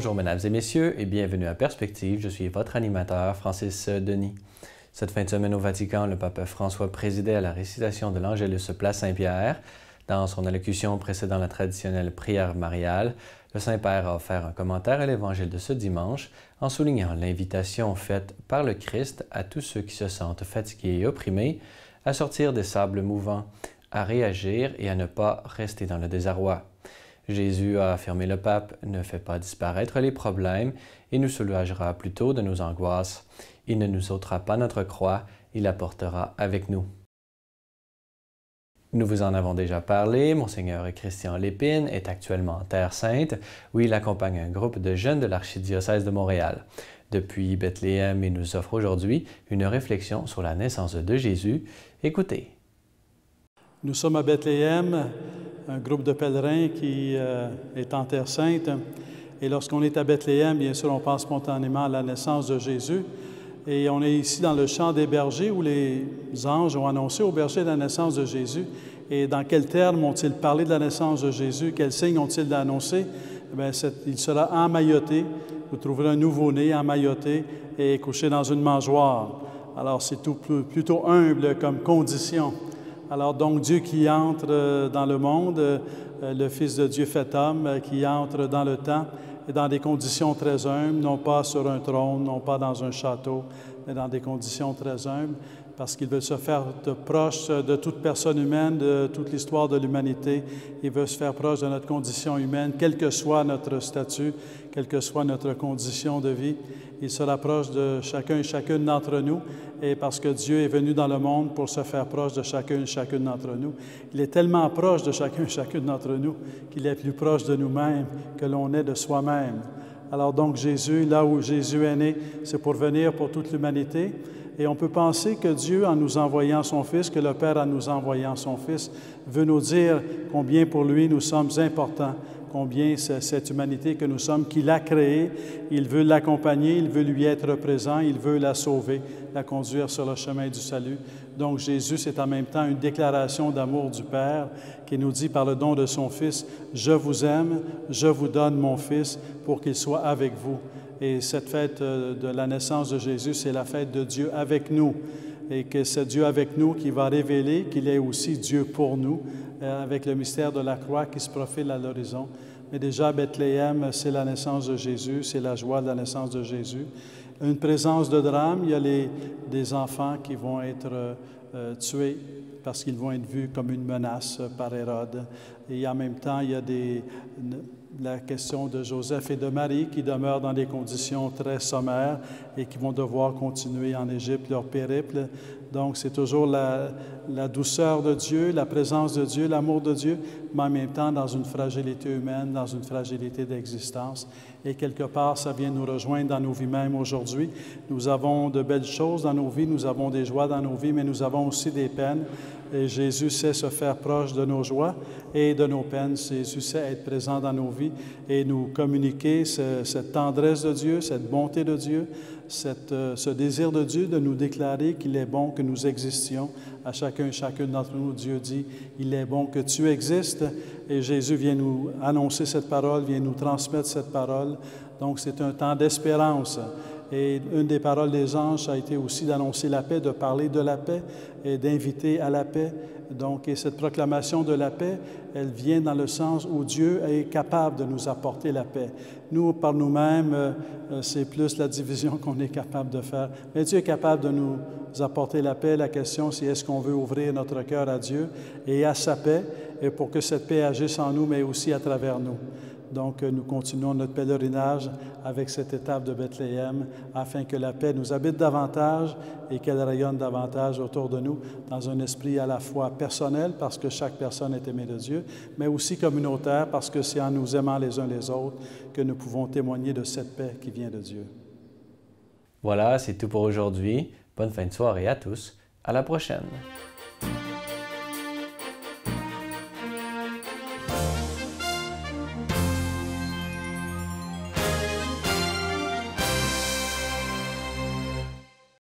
Bonjour mesdames et messieurs et bienvenue à Perspective, je suis votre animateur Francis Denis. Cette fin de semaine au Vatican, le pape François présidait à la récitation de l'Angélus Place Saint-Pierre. Dans son allocution précédant la traditionnelle prière mariale, le Saint-Père a offert un commentaire à l'Évangile de ce dimanche en soulignant l'invitation faite par le Christ à tous ceux qui se sentent fatigués et opprimés à sortir des sables mouvants, à réagir et à ne pas rester dans le désarroi. Jésus, a affirmé le pape, ne fait pas disparaître les problèmes et nous soulagera plutôt de nos angoisses. Il ne nous ôtera pas notre croix, il la portera avec nous. Nous vous en avons déjà parlé, Monseigneur Christian Lépine est actuellement en Terre Sainte, où il accompagne un groupe de jeunes de l'archidiocèse de Montréal. Depuis Bethléem, il nous offre aujourd'hui une réflexion sur la naissance de Jésus. Écoutez. Nous sommes à Bethléem, un groupe de pèlerins qui est en Terre Sainte. Et lorsqu'on est à Bethléem, bien sûr, on pense spontanément à la naissance de Jésus. Et on est ici dans le champ des bergers où les anges ont annoncé aux bergers la naissance de Jésus. Et dans quels termes ont-ils parlé de la naissance de Jésus? Quels signes ont-ils annoncé? Il sera emmailloté. Vous trouverez un nouveau-né emmailloté et couché dans une mangeoire. Alors, c'est plutôt humble comme condition. Alors donc, Dieu qui entre dans le monde, le Fils de Dieu fait homme, qui entre dans le temps, et dans des conditions très humbles, non pas sur un trône, non pas dans un château, mais dans des conditions très humbles, parce qu'il veut se faire proche de toute personne humaine, de toute l'histoire de l'humanité. Il veut se faire proche de notre condition humaine, quel que soit notre statut, quelle que soit notre condition de vie. Il se rapproche de chacun et chacune d'entre nous, et parce que Dieu est venu dans le monde pour se faire proche de chacun et chacune d'entre nous. Il est tellement proche de chacun et chacune d'entre nous qu'il est plus proche de nous-mêmes que l'on est de soi-même. Alors donc Jésus, là où Jésus est né, c'est pour venir pour toute l'humanité. Et on peut penser que Dieu, en nous envoyant son Fils, que le Père, en nous envoyant son Fils, veut nous dire combien pour lui nous sommes importants, combien cette humanité que nous sommes, qu'il a créée, il veut l'accompagner, il veut lui être présent, il veut la sauver, la conduire sur le chemin du salut. Donc Jésus, c'est en même temps une déclaration d'amour du Père qui nous dit par le don de son Fils, « Je vous aime, je vous donne mon Fils pour qu'il soit avec vous. » Et cette fête de la naissance de Jésus, c'est la fête de Dieu avec nous. Et que c'est Dieu avec nous qui va révéler qu'il est aussi Dieu pour nous, avec le mystère de la croix qui se profile à l'horizon. Mais déjà, à Bethléem, c'est la naissance de Jésus, c'est la joie de la naissance de Jésus. Une présence de drame, il y a des enfants qui vont être tués parce qu'ils vont être vus comme une menace par Hérode. Et en même temps, il y a la question de Joseph et de Marie qui demeurent dans des conditions très sommaires et qui vont devoir continuer en Égypte leur périple. Donc, c'est toujours la douceur de Dieu, la présence de Dieu, l'amour de Dieu, mais en même temps dans une fragilité humaine, dans une fragilité d'existence. Et quelque part, ça vient nous rejoindre dans nos vies mêmes aujourd'hui. Nous avons de belles choses dans nos vies, nous avons des joies dans nos vies, mais nous avons aussi des peines. Et Jésus sait se faire proche de nos joies et de nos peines. Jésus sait être présent dans nos vies et nous communiquer cette tendresse de Dieu, cette bonté de Dieu, ce désir de Dieu de nous déclarer qu'il est bon que nous existions. À chacun et chacune d'entre nous, Dieu dit, « Il est bon que tu existes. » Et Jésus vient nous annoncer cette parole, vient nous transmettre cette parole. Donc, c'est un temps d'espérance. Et une des paroles des anges a été aussi d'annoncer la paix, de parler de la paix et d'inviter à la paix. Donc, et cette proclamation de la paix, elle vient dans le sens où Dieu est capable de nous apporter la paix. Nous, par nous-mêmes, c'est plus la division qu'on est capable de faire. Mais Dieu est capable de nous apporter la paix. La question, c'est est-ce qu'on veut ouvrir notre cœur à Dieu et à sa paix, et pour que cette paix agisse en nous, mais aussi à travers nous. Donc, nous continuons notre pèlerinage avec cette étape de Bethléem afin que la paix nous habite davantage et qu'elle rayonne davantage autour de nous dans un esprit à la fois personnel, parce que chaque personne est aimée de Dieu, mais aussi communautaire, parce que c'est en nous aimant les uns les autres que nous pouvons témoigner de cette paix qui vient de Dieu. Voilà, c'est tout pour aujourd'hui. Bonne fin de soirée à tous. À la prochaine.